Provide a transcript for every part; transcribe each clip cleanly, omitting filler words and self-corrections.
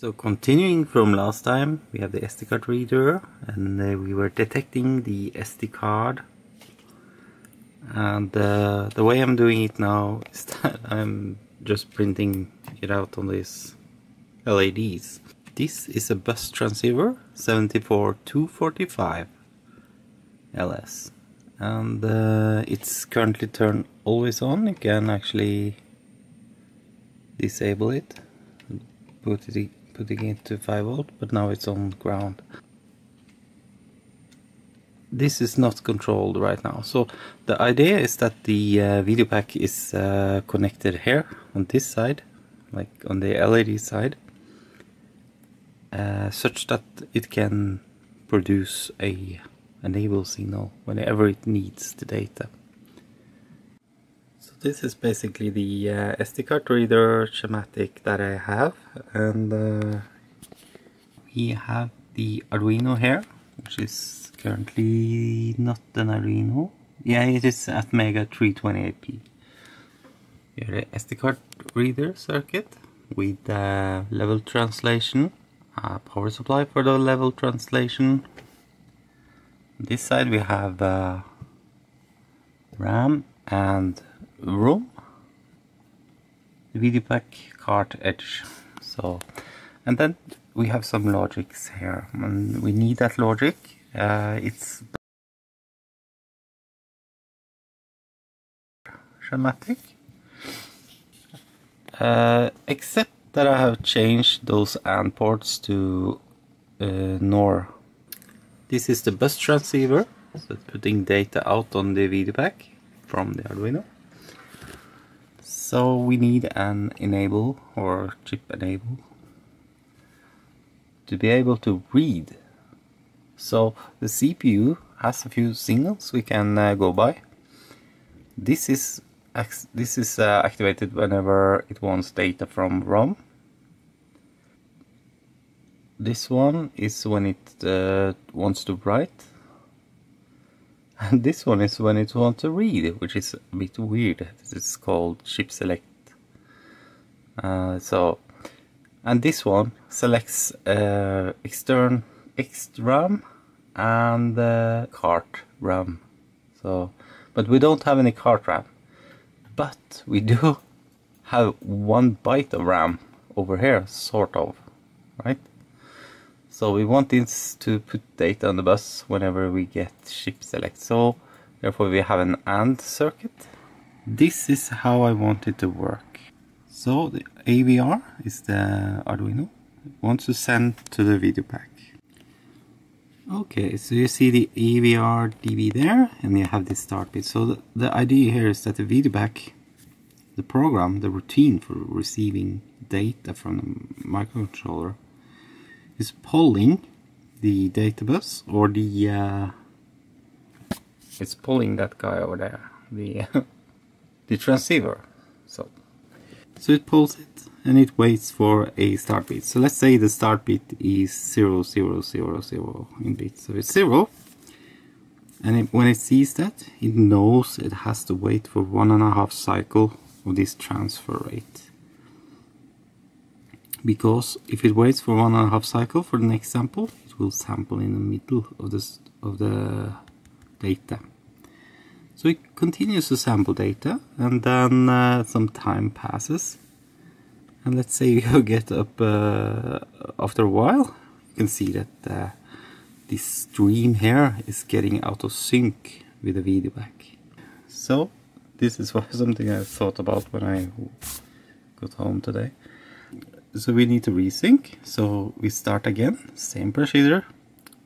So continuing from last time, we have the SD card reader, and we were detecting the SD card. And the way I'm doing it now is that I'm just printing it out on these LEDs. This is a bus transceiver 74245 LS, and it's currently turned always on. You can actually disable it, putting it to 5 volt, but now it's on ground. This is not controlled right now, so the idea is that the Videpac is connected here on this side, like on the LED side, such that it can produce a enable signal whenever it needs the data. So this is basically the SD card reader schematic that I have, and we have the Arduino here, which is currently not an Arduino. Yeah, it is at Mega 328p. Here the SD card reader circuit with level translation, power supply for the level translation. On this side we have RAM and ROM, the Videpac cart edge. So, and then we have some logics here, and we need that logic. It's schematic, except that I have changed those AND ports to NOR. This is the bus transceiver, so putting data out on the Videpac from the Arduino. So we need an enable or chip enable to be able to read. So the CPU has a few signals we can go by. This is activated whenever it wants data from ROM. This one is when it wants to write, and this one is when it wants to read, which is a bit weird. It's called chip select. And this one selects extern RAM and cart RAM. So, but we don't have any cart RAM, but we do have 1 byte of RAM over here, sort of, right? So we want this to put data on the bus whenever we get chip select. So therefore we have an AND circuit. This is how I want it to work. So the AVR is the Arduino. It wants to send to the Videpac. Okay, so you see the AVR DB there, and you have this start bit. So the idea here is that the Videpac, the program, the routine for receiving data from the microcontroller, is polling the data bus, or the it's polling that guy over there, the the transceiver. So it polls it, and it waits for a start bit. So let's say the start bit is 0, 0, 0, 0 in bits. So it's 0, and when it sees that, it knows it has to wait for 1.5 cycle of this transfer rate. Because if it waits for 1.5 cycle for the next sample, it will sample in the middle of the data. So it continues to sample data, and then some time passes, and let's say you get up after a while, you can see that this stream here is getting out of sync with the Videpac. So this is something I thought about when I got home today. So we need to resync, so we start again, same procedure.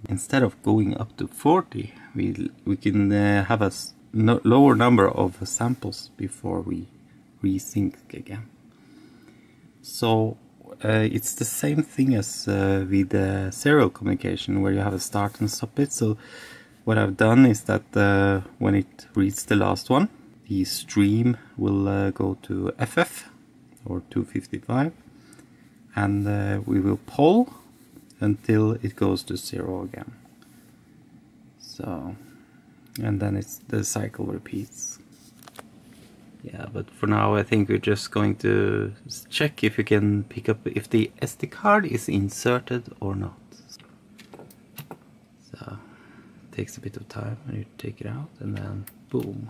Instead of going up to 40, we can have a lower number of samples before we resync again. So it's the same thing as with the serial communication, where you have a start and stop bit. So what I've done is that when it reads the last one, the stream will go to FF, or 255. And we will poll until it goes to 0 again. So, and then the cycle repeats. Yeah, but for now I think we're just going to check if you can pick up if the SD card is inserted or not. So it takes a bit of time when you take it out, and then boom.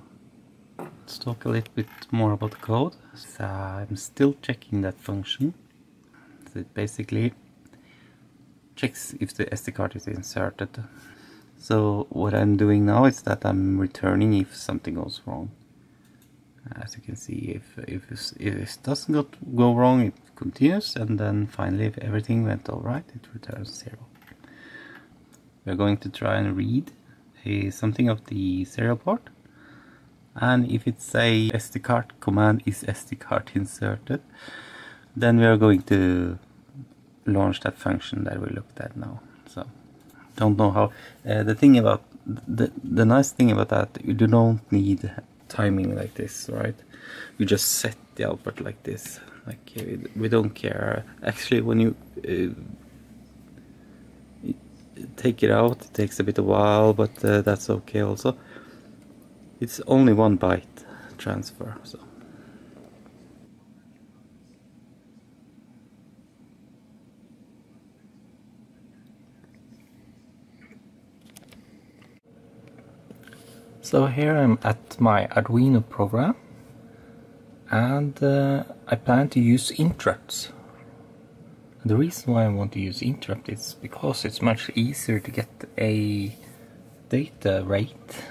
Let's talk a little bit more about the code. So I'm still checking that function. So it basically checks if the SD card is inserted. So what I'm doing now is that I'm returning if something goes wrong. As you can see, if it doesn't go wrong, it continues, and then finally, if everything went alright, it returns 0. We're going to try and read something of the serial port, and if it's a SDcart command is SDcart inserted, then we are going to launch that function that we looked at now. So don't know how. The nice thing about that, you don't need timing like this, right? You just set the output like this. Like we don't care. Actually, when you take it out, it takes a bit of a while, but that's okay also. It's only 1 byte transfer, so. So here I'm at my Arduino program, and I plan to use interrupts. And the reason why I want to use interrupt is because it's much easier to get a data rate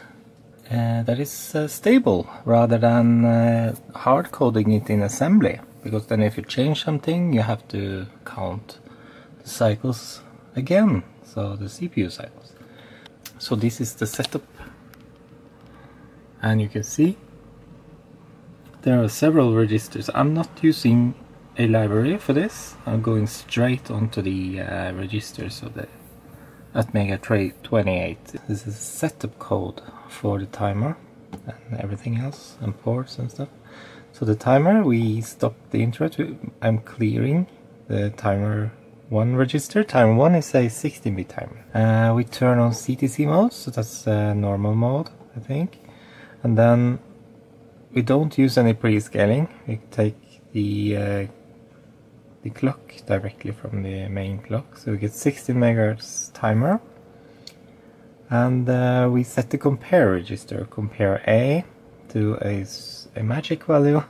that is stable rather than hard coding it in assembly, because then if you change something you have to count the cycles again, so the CPU cycles. So this is the setup. And you can see there are several registers. I'm not using a library for this. I'm going straight onto the registers of the Atmega Tray 28. This is setup code for the timer and everything else, and ports and stuff. So the timer, we stop the interrupt. I'm clearing the timer 1 register. Timer 1 is a 16-bit timer. We turn on CTC mode, so that's normal mode, I think. And then we don't use any pre-scaling. We take the clock directly from the main clock. So we get 16 MHz timer. And we set the compare register, compare A to a magic value.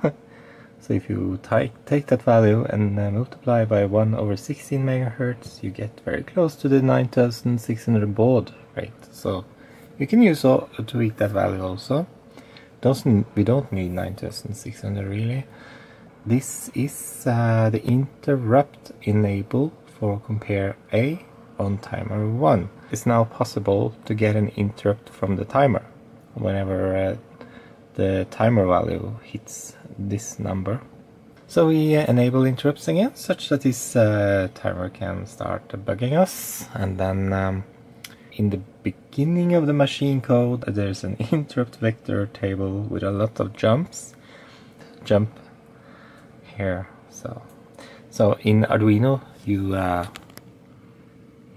So if you take that value and multiply by 1 over 16 MHz, you get very close to the 9600 baud rate. So you can use to tweak that value also. We don't need 9600 really. This is the interrupt enable for compare A on timer 1. It's now possible to get an interrupt from the timer whenever the timer value hits this number. So we enable interrupts again, such that this timer can start bugging us, and then in the beginning of the machine code there's an interrupt vector table with a lot of jumps. Jump here. So in Arduino you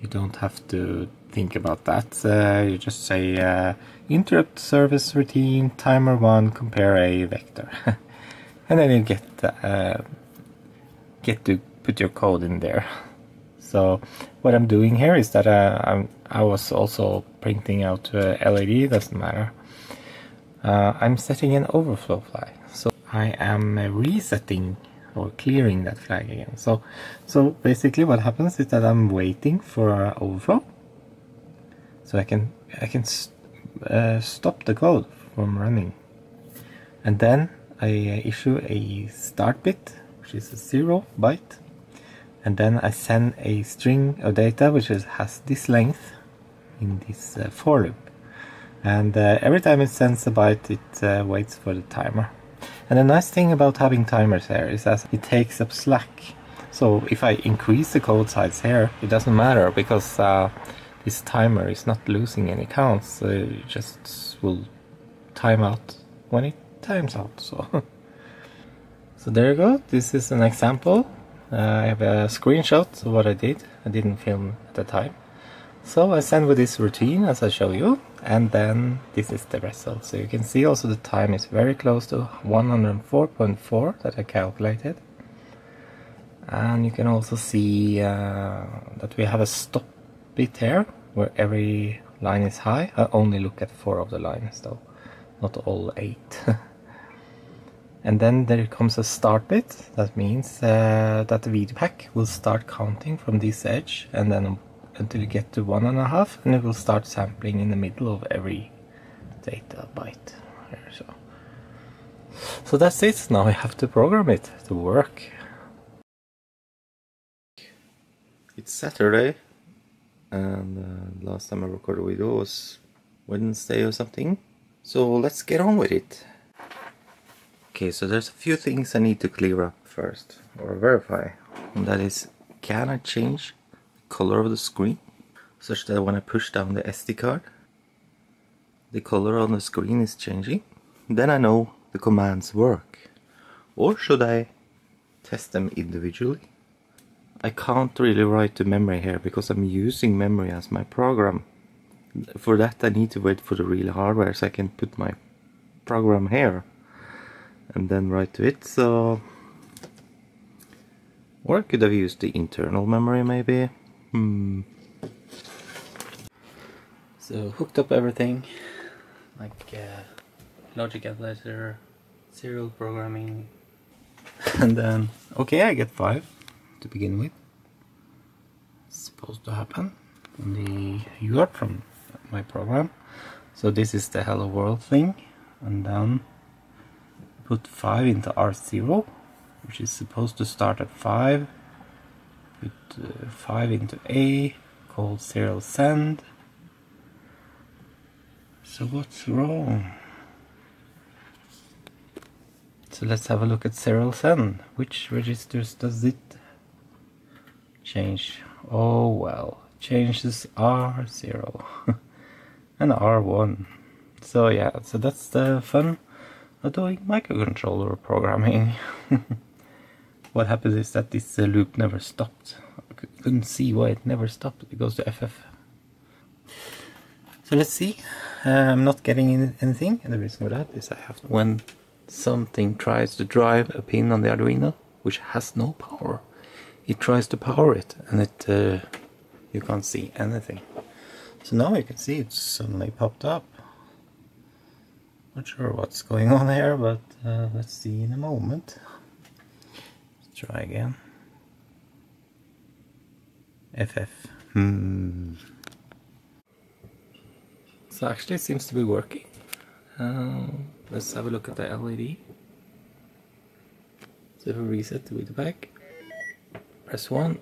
don't have to think about that. You just say interrupt service routine timer 1 compare A vector, and then you get to put your code in there. So what I'm doing here is that I was also printing out a LED, doesn't matter. I'm setting an overflow flag, so I am resetting or clearing that flag again. So basically what happens is that I'm waiting for overflow, so I can stop the code from running, and then I issue a start bit, which is a 0 byte. And then I send a string of data which has this length in this for loop. And every time it sends a byte, it waits for the timer. And the nice thing about having timers here is that it takes up slack. So if I increase the code size here, it doesn't matter, because this timer is not losing any counts. So it just will time out when it times out. So there you go. This is an example. I have a screenshot of what I did. I didn't film at the time. So I send with this routine as I show you, and then this is the result. So you can see also the time is very close to 104.4 that I calculated. And you can also see that we have a stop bit here where every line is high. I only look at 4 of the lines though, not all 8. And then there comes a start bit. That means that the Videpac will start counting from this edge and then until you get to 1.5, and it will start sampling in the middle of every data byte here. So that's it. Now I have to program it to work. It's Saturday, and last time I recorded a video was Wednesday or something. So let's get on with it. Okay, so there's a few things I need to clear up first, or verify. And that is, can I change the color of the screen such that when I push down the SD card, the color on the screen is changing? Then I know the commands work. Or should I test them individually? I can't really write to memory here because I'm using memory as my program. For that I need to wait for the real hardware so I can put my program here and then write to it. So, or I could have used the internal memory maybe. So hooked up everything like logic analyzer, serial programming, and then okay, I get 5 to begin with. It's supposed to happen in the UART from my program. So this is the hello world thing, and then put 5 into R0, which is supposed to start at 5. Put 5 into A, called serial send. So what's wrong? So let's have a look at serial send. Which registers does it change? Oh well, changes R0 and R1. So yeah, so that's the fun of doing microcontroller programming. What happens is that this loop never stopped. I couldn't see why it never stopped. It goes to FF. So let's see. I'm not getting anything, and the reason for that is I have to, when something tries to drive a pin on the Arduino which has no power, it tries to power it, and it you can't see anything. So now you can see it suddenly popped up. Not sure what's going on here, but let's see in a moment. Let's try again. FF. So actually it seems to be working. Let's have a look at the LED. So if we reset the Videpac, press 1.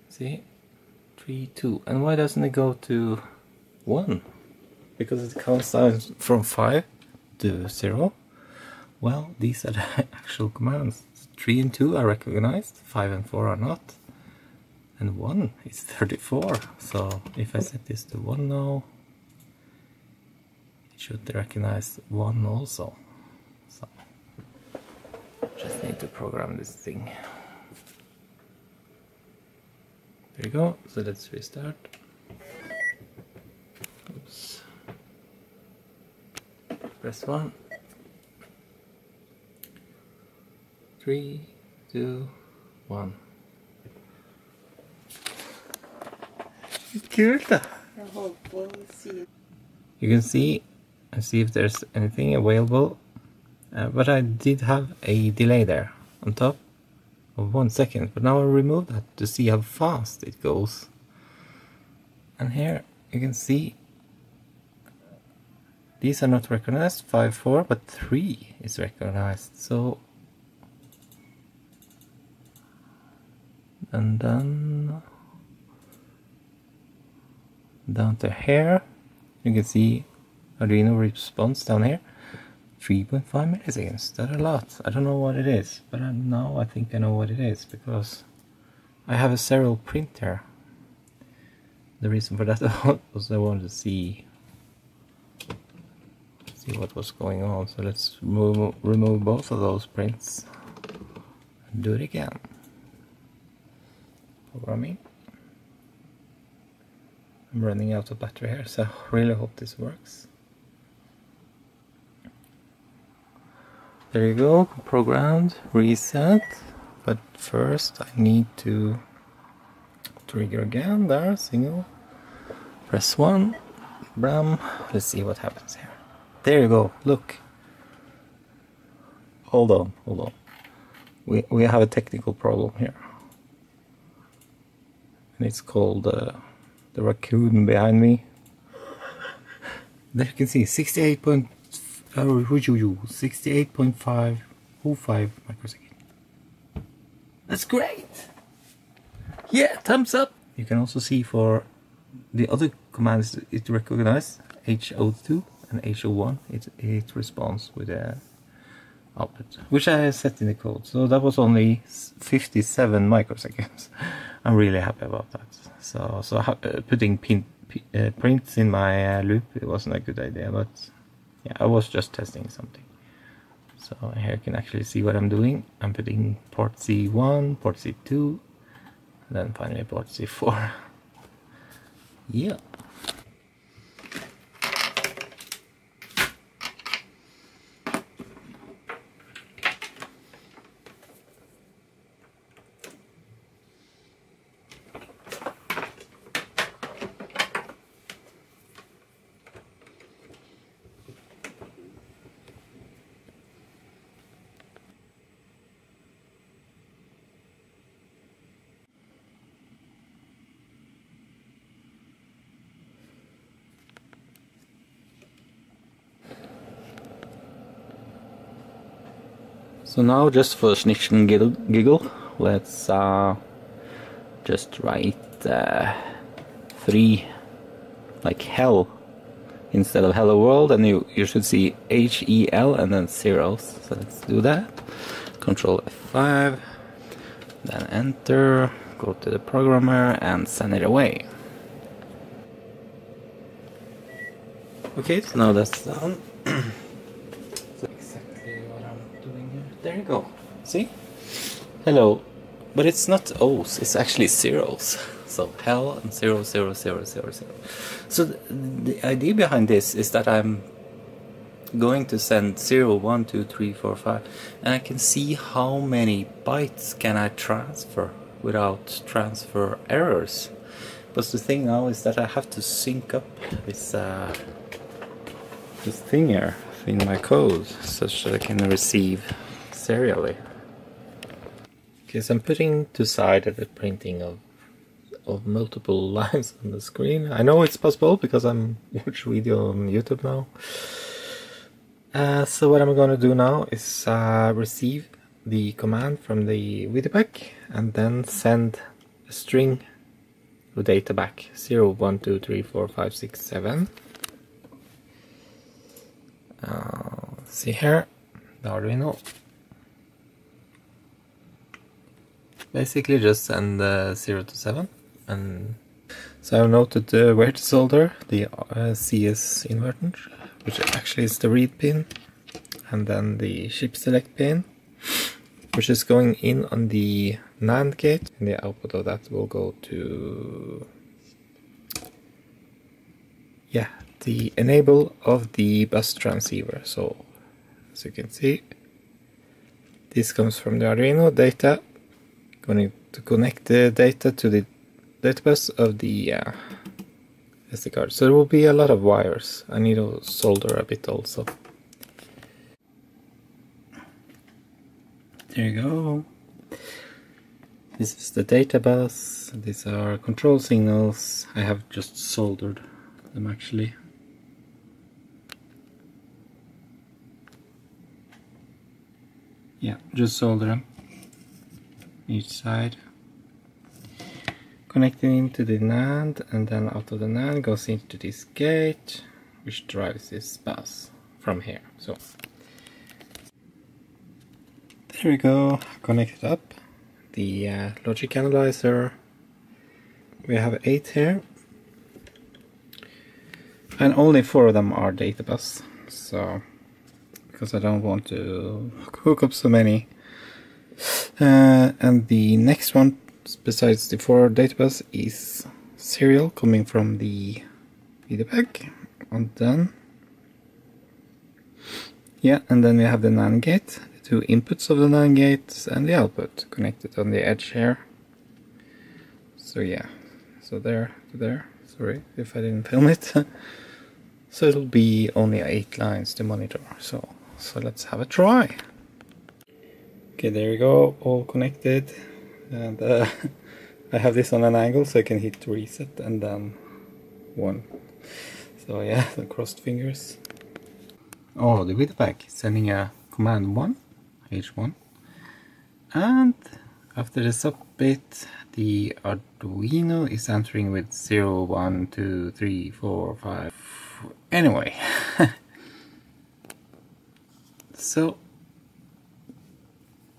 See? 3, 2. And why doesn't it go to 1? Because it counts down from 5 to 0. Well, these are the actual commands. 3 and 2 are recognized, 5 and 4 are not. And 1 is 34. So if I set this to 1 now, it should recognize 1 also. So just need to program this thing. There you go. So let's restart. Oops. Press 1. 3, 2, 1. Kult da! You can see and see if there's anything available, but I did have a delay there on top of 1 second, but now I'll remove that to see how fast it goes. And here you can see these are not recognized, 5, 4, but 3 is recognized. So, and then down to here, you can see Arduino response down here, 3.5 milliseconds. That's a lot. I don't know what it is, but now I think I know what it is, because I have a serial printer. The reason for that was I wanted to see what was going on. So let's remove both of those prints and do it again. Programming. I'm running out of battery here, so I really hope this works. There you go, programmed, reset. But first I need to trigger again, there, signal. Press 1, bram, let's see what happens here. There you go, look. Hold on. We have a technical problem here. And it's called the raccoon behind me. There you can see 68.505 microsecond. That's great! Yeah, thumbs up! You can also see for the other commands it recognizes H02 and H01. It responds with a output, which I set in the code. So that was only 57 microseconds. I'm really happy about that. So putting prints in my loop, it wasn't a good idea, but yeah, I was just testing something. So here you can actually see what I'm doing. I'm putting port C1, port C2, and then finally port C4. Yeah. So now, just for snitch and giggle, let's just write 3 like hell instead of hello world, and you should see HEL and then zeros. So let's do that. Control F5, then enter, go to the programmer and send it away. Okay, so now that's done. There you go. See? Hello. But it's not O's, it's actually zeros. So hell and 0, 0, 0, 0, 0. So the idea behind this is that I'm going to send 0, 1, 2, 3, 4, 5, and I can see how many bytes can I transfer without transfer errors. But the thing now is that I have to sync up this thing here in my code such that I can receive serially. Okay, so I'm putting to side the printing of multiple lines on the screen. I know it's possible because I'm watching video on YouTube now. So what I'm going to do now is receive the command from the Videpac and then send a string of data back. 0, 1, 2, 3, 4, 5, 6, 7. See here, the Arduino. Basically just send 0 to 7, and so I've noted where to solder the CS inverter, which actually is the read pin, and then the chip select pin, which is going in on the NAND gate, and the output of that will go to the enable of the bus transceiver. So as you can see, this comes from the Arduino data. Going to connect the data to the data bus of the SDcart. So there will be a lot of wires. I need to solder a bit also. There you go. This is the data bus. These are control signals. I have just soldered them actually. Yeah, just solder them. Each side, connecting into the NAND, and then out of the NAND goes into this gate, which drives this bus from here. So there we go, connected up the logic analyzer. We have 8 here, and only 4 of them are data bus. So because I don't want to hook up so many. And the next one, besides the 4 databus, is serial coming from the Videpac, and then and then we have the NAND gate, the two inputs of the NAND gate and the output connected on the edge here. So so there to there, sorry if I didn't film it. So it'll be only 8 lines to monitor, so let's have a try. Okay, there you go, all connected, and I have this on an angle so I can hit reset and then 1. So yeah, the crossed fingers. Oh, the Videpac is sending a command 1, H1, and after the sub bit, the Arduino is answering with 0, 1, 2, 3, 4, 5. Anyway, so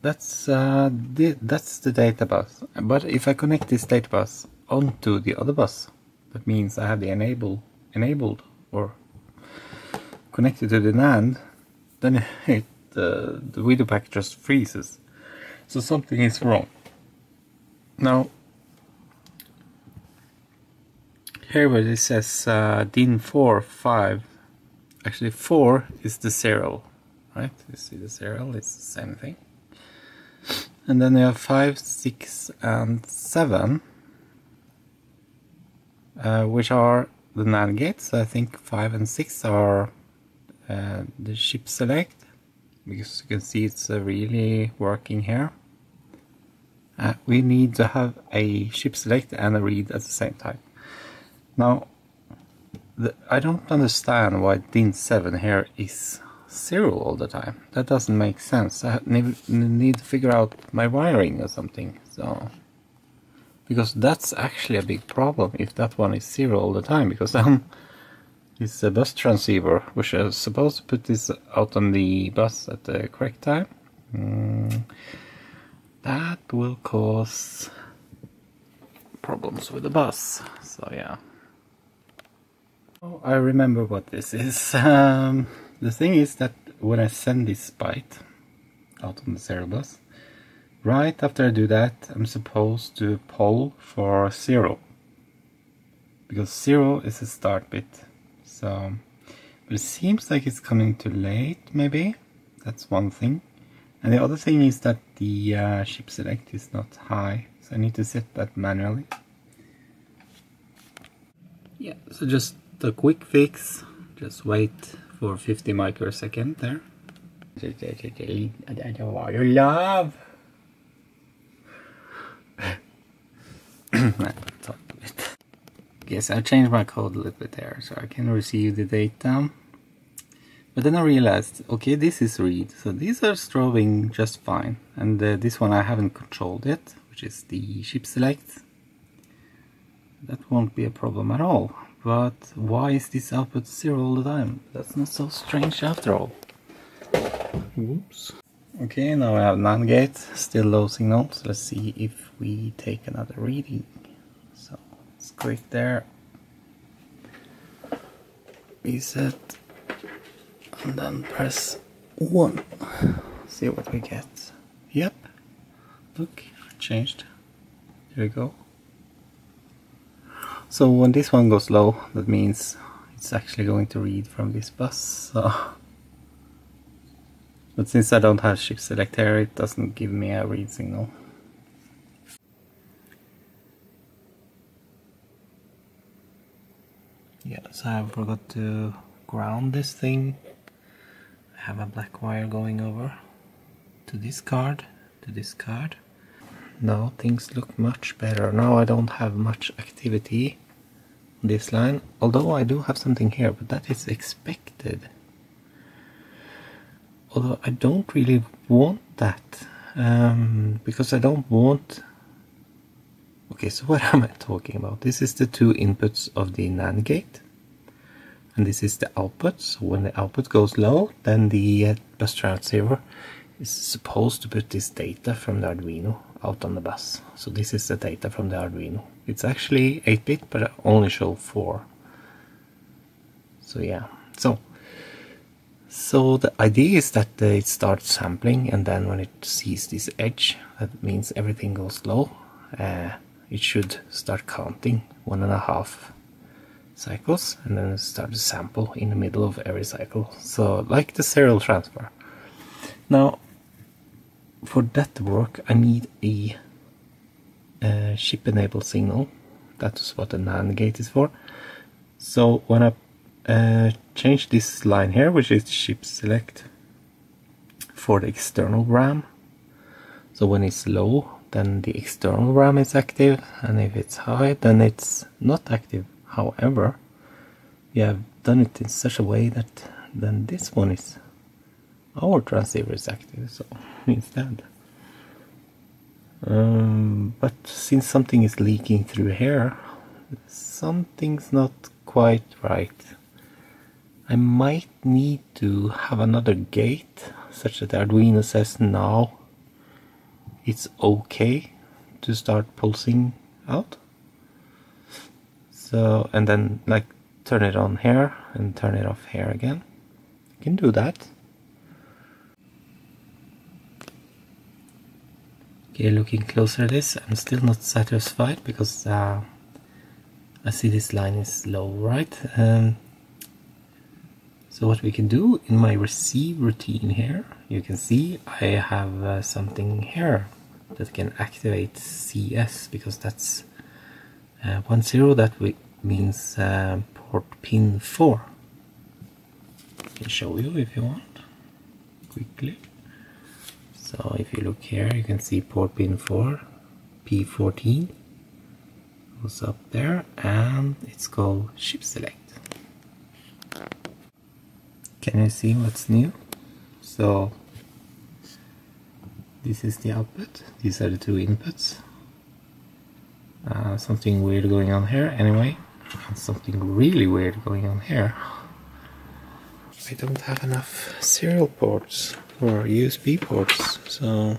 that's the data bus. But if I connect this data bus onto the other bus, that means I have the enabled or connected to the NAND, then the Videpac just freezes. So something is wrong. Now, here where it says DIN 4, 5, actually 4 is the serial, right? You see the serial, it's the same thing. And then you have 5, 6 and 7, which are the NAND gates. I think 5 and 6 are the chip select, because you can see it's really working here. We need to have a chip select and a read at the same time. Now, I don't understand why DIN 7 here is 0 all the time. That doesn't make sense. I need to figure out my wiring or something. So, because that's actually a big problem if that one is 0 all the time, because it's a bus transceiver, which is supposed to put this out on the bus at the correct time. That will cause problems with the bus. So yeah. Oh, I remember what this is. The thing is that when I send this byte out on the serial bus, right after I do that, I'm supposed to poll for 0, because 0 is a start bit. So, but it seems like it's coming too late, maybe. That's one thing. And the other thing is that the chip select is not high, so I need to set that manually. Yeah, so just a quick fix, just wait for 50 microseconds there. You love! Yes, I changed my code a little bit there, so I can receive the data. But then I realized, okay, this is read, so these are strobing just fine. And this one I haven't controlled yet, which is the chip select. That won't be a problem at all. But why is this output 0 all the time? That's not so strange after all. Whoops. Okay, now I have NAND gate, still low signal. So let's see if we take another reading. So let's click there, reset, and then press 1. See what we get. Yep, look, changed. There we go. So when this one goes low, that means it's actually going to read from this bus. So. But since I don't have chip select here, it doesn't give me a read signal. Yeah, so I forgot to ground this thing. I have a black wire going over to this card, Now things look much better. Now I don't have much activity on this line, although I do have something here, but that is expected. Although I don't really want that, because I don't want... Okay, so what am I talking about? This is the two inputs of the NAND gate, and this is the output. So when the output goes low, then the bus transceiver is supposed to put this data from the Arduino out on the bus. So this is the data from the Arduino. It's actually 8-bit, but I only show 4. So yeah, so the idea is that it starts sampling, and then when it sees this edge, that means everything goes low. it should start counting 1.5 cycles, and then start to sample in the middle of every cycle. So like the serial transfer. Now for that to work, I need a ship enable signal. That's what the NAND gate is for. So when I change this line here, which is ship select, for the external RAM, so when it's low, then the external RAM is active, and if it's high, then it's not active. However, we have done it in such a way that then this one is, our transceiver is active, so instead. But since something is leaking through here, something's not quite right. I might need to have another gate such that the Arduino says now it's okay to start pulsing out. So, and then like turn it on here and turn it off here again. You can do that. Okay, looking closer at this, I'm still not satisfied because I see this line is low, right? So what we can do in my receive routine here, you can see I have something here that can activate CS, because that's 10, that means port pin 4. I can show you if you want, quickly. So if you look here, you can see port pin 4, P14, goes up there, and it's called ship select. Can you see what's new? So this is the output, these are the two inputs. Something weird going on here anyway, and something really weird going on here. I don't have enough serial ports or USB ports, so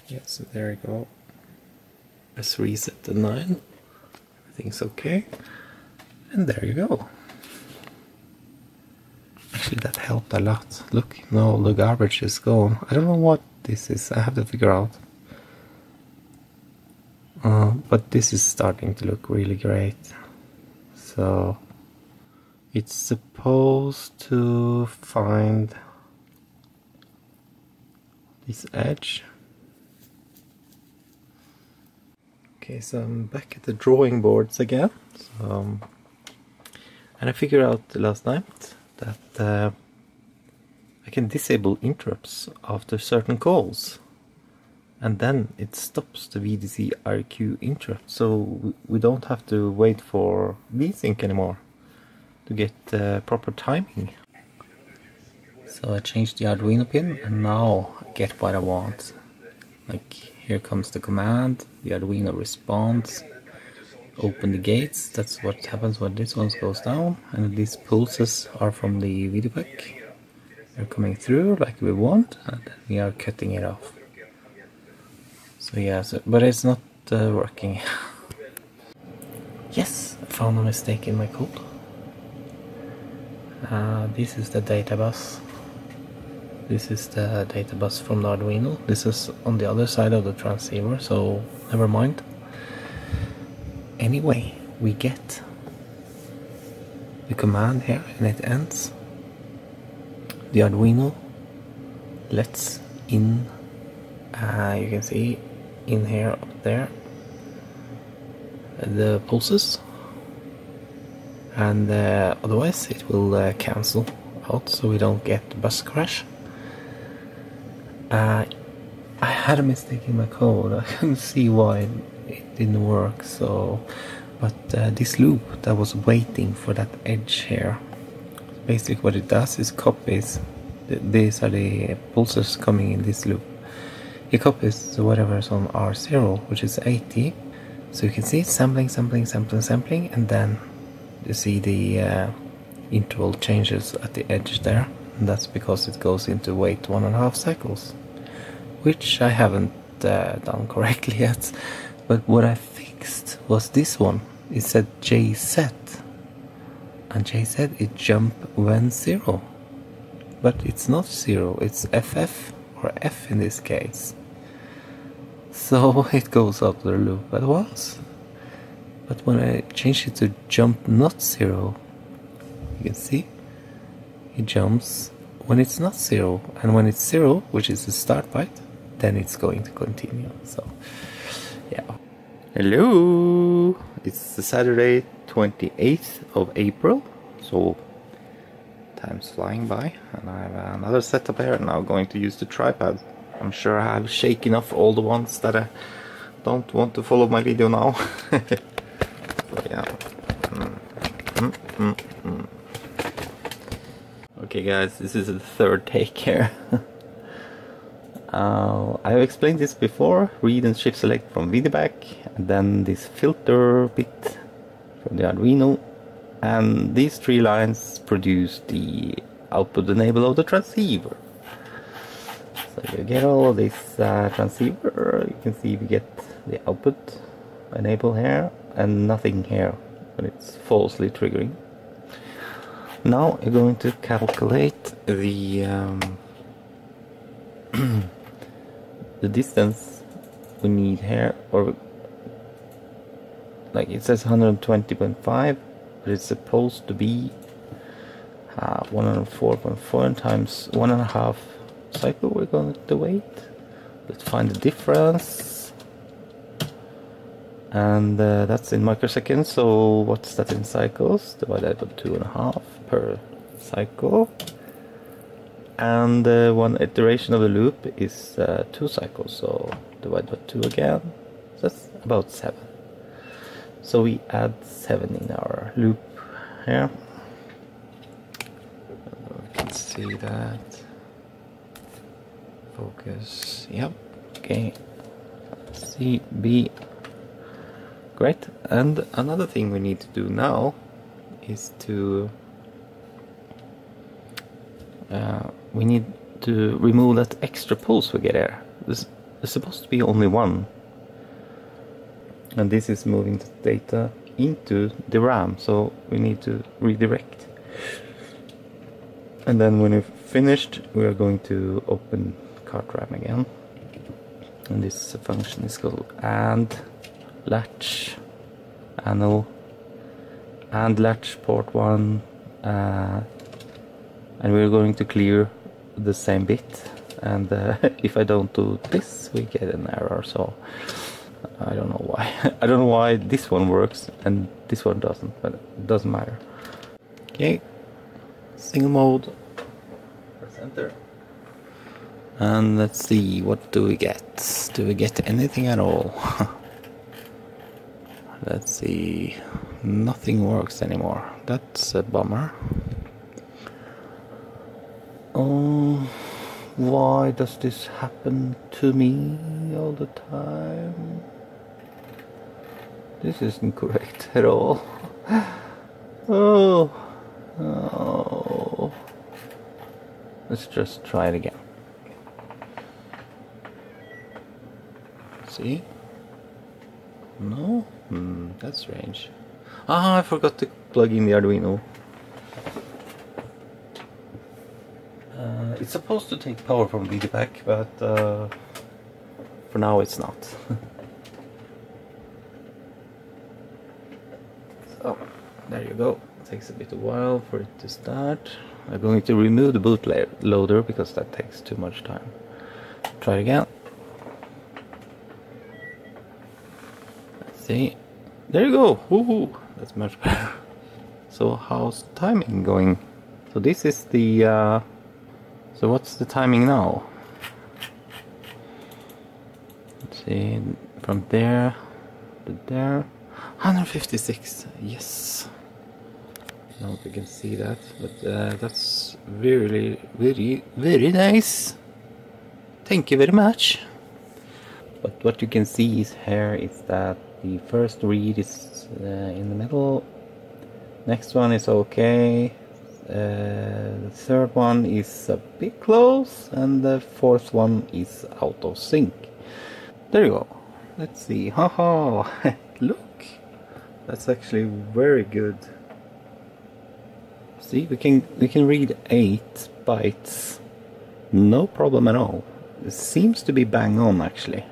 yeah, so there we go. Let's reset the 9, everything's okay, and there you go. Actually that helped a lot. Look, now the garbage is gone. I don't know what this is, I have to figure out. But this is starting to look really great. So it's supposed to find this edge. Okay, so I'm back at the drawing boards again. So, and I figured out last night that I can disable interrupts after certain calls, and then it stops the VDC RQ interrupt, so we don't have to wait for VSync anymore to get proper timing. So I changed the Arduino pin, and now I get what I want. Like, here comes the command, the Arduino responds, open the gates. That's what happens when this one goes down, and these pulses are from the Videpac. They're coming through like we want, and then we are cutting it off. So yeah, but it's not working. Yes, I found a mistake in my code. This is the data bus. This is the data bus from the Arduino. This is on the other side of the transceiver, so never mind. Anyway, we get the command here, and it ends. The Arduino lets in, you can see in here, up there, the pulses, and otherwise it will cancel out, so we don't get bus crash. I had a mistake in my code. I couldn't see why it didn't work. So, but this loop that was waiting for that edge here, basically what it does is copies. These are the pulses coming in this loop. It copies whatever is on R0, which is 80. So you can see sampling, sampling, sampling, sampling, and then you see the interval changes at the edge there. And that's because it goes into wait 1.5 cycles, which I haven't done correctly yet. But what I fixed was this one. It said JZ, and JZ it jump when 0, but it's not 0, it's FF or F in this case. So it goes out of the loop at once. But when I change it to jump not 0, you can see it jumps when it's not 0, and when it's 0, which is the start byte, then it's going to continue. So yeah. Hello, it's the Saturday 28th of April, so time's flying by, and I have another setup here. Now going to use the tripod. I'm sure I have shaken off all the ones that I don't want to follow my video now. So yeah. Okay guys, this is the third take here. I have explained this before. Read and shift select from Videpac, and then this filter bit from the Arduino, and these three lines produce the output enable of the transceiver. So you get all of this transceiver. You can see we get the output enable here and nothing here when it's falsely triggering. Now you're going to calculate the the distance we need here, or like it says 120.5, but it's supposed to be 104.4 times 1.5 cycle we're going to wait. Let's find the difference, and that's in microseconds, so what's that in cycles? Divided by 2.5 per cycle, and one iteration of the loop is 2 cycles, so divide by 2 again, so that's about 7. So we add 7 in our loop here. We can see that. Focus, yep, okay. C, B, great. And another thing we need to do now is to we need to remove that extra pulse we get there. There's supposed to be only one, and this is moving the data into the RAM, so we need to redirect. And then when we've finished, we are going to open cart RAM again, and this function is called and latch annual and latch port 1, and we're going to clear the same bit, and if I don't do this we get an error, so I don't know why. I don't know why this one works and this one doesn't, but it doesn't matter. Okay, single mode, press enter, and let's see, what do we get? Do we get anything at all? Let's see, nothing works anymore. That's a bummer. Oh, why does this happen to me all the time? This isn't correct at all. Oh, oh. Let's just try it again. See? No? That's strange. Ah, I forgot to plug in the Arduino. It's supposed to take power from Videpac, but for now it's not. So, there you go. It takes a bit of a while for it to start. I'm going to remove the bootloader because that takes too much time. Try it again. Let's see. There you go. Woohoo! That's much better. So how's timing going? So this is the so what's the timing now? Let's see, from there to there, 156. Yes. I don't know if you can see that, but that's very, very nice. Thank you very much. But what you can see is here is that the first read is in the middle. Next one is okay. The third one is a bit close, and the fourth one is out of sync. There you go. Let's see. Haha! Look, that's actually very good. See, we can read 8 bytes, no problem at all. It seems to be bang on actually.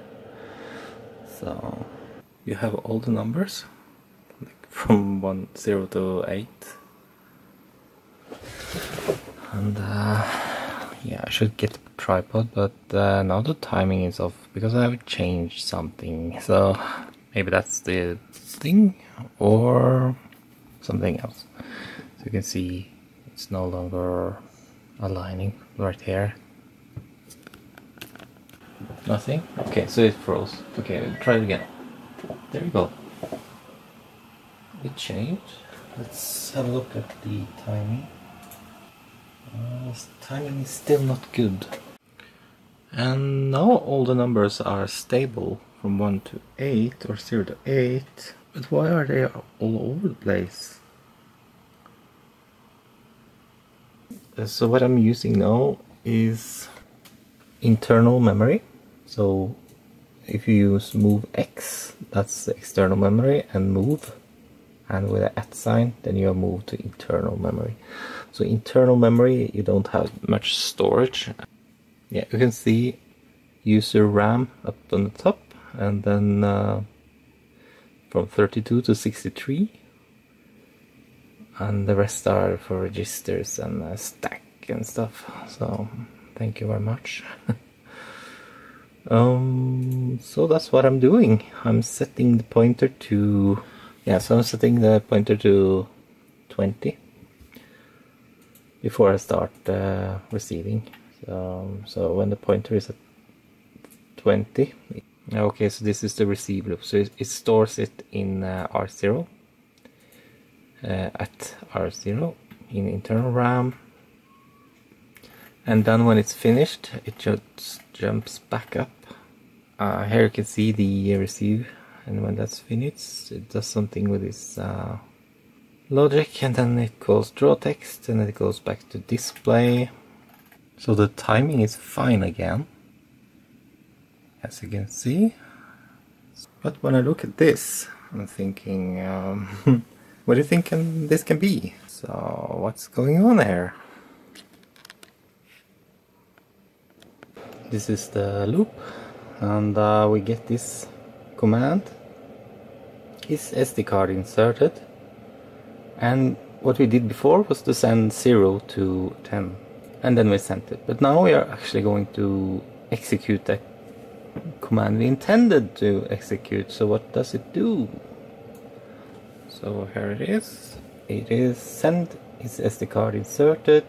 So you have all the numbers, like from 0 to 8. And yeah, I should get a tripod, but now the timing is off because I have changed something. So maybe that's the thing or something else. So you can see it's no longer aligning right here. Nothing? Okay, so it froze. Okay, try it again. There you go. It changed. Let's have a look at the timing. Timing is still not good. And now all the numbers are stable from 1 to 8 or 0 to 8. But why are they all over the place? So what I'm using now is internal memory. So if you use move X, that's the external memory, and move, and with an @ sign, then you have moved to internal memory. So internal memory, you don't have much storage. Yeah, you can see user RAM up on the top, and then from 32 to 63, and the rest are for registers and stack and stuff. So thank you very much. So that's what I'm doing. I'm setting the pointer to, yeah, so I'm setting the pointer to 20 before I start receiving. So when the pointer is at 20, okay, so this is the receive loop. So it stores it in R0, at R0 in internal RAM. And then when it's finished, it just jumps back up. Here you can see the receive, and when that's finished, it does something with this logic, and then it goes draw text, and then it goes back to display. So the timing is fine again, as you can see. But when I look at this, I'm thinking, what do you think this can be? So what's going on here? This is the loop, and we get this command. Is SDcart inserted? And what we did before was to send 0 to 10, and then we sent it. But now we are actually going to execute that command we intended to execute. So what does it do? So here it is. It is send is SDcart inserted.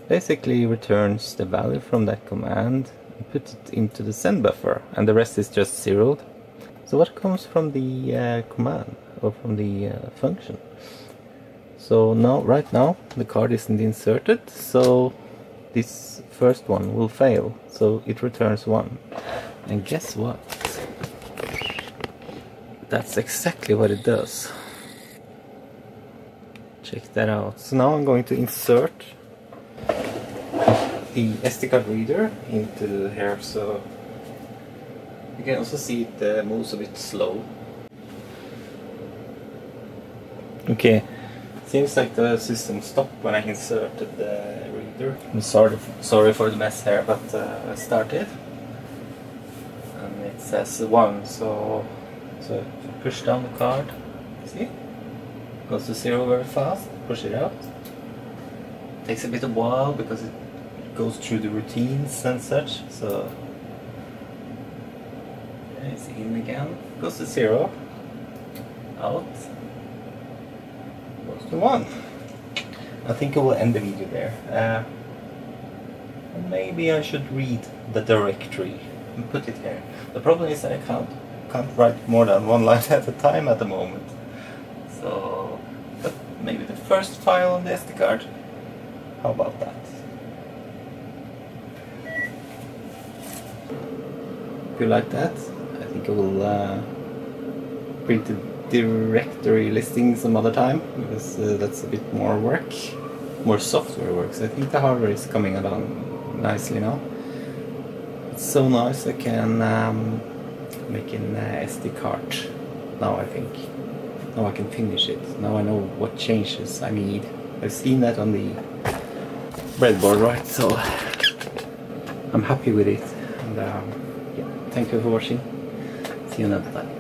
Basically returns the value from that command and puts it into the send buffer, and the rest is just zeroed. So what comes from the command or from the function? So now, right now, the card isn't inserted, so this first one will fail. So it returns 1. And guess what? That's exactly what it does. Check that out. So now I'm going to insert the SDcart reader into here, so you can also see it moves a bit slow. Okay, seems like the system stopped when I inserted the reader. I'm sorry for the mess here, but I started and it says 1, so if you push down the card, see? It goes to 0 very fast, push it out. Takes a bit of a while because it goes through the routines and such, so okay, it's in again, goes to 0, out, goes to 1. I think I will end the video there. Maybe I should read the directory and put it here. The problem is that I can't write more than 1 line at a time at the moment. So, but maybe the first file on the SD card. How about that? If you like that, I think I will print the directory listing some other time, because that's a bit more work, more software work. So I think the hardware is coming along nicely now. It's so nice I can make an SD card now. I think now I can finish it. Now I know what changes I need. I've seen that on the breadboard, right? So I'm happy with it. And yeah, thank you for watching. See you next time.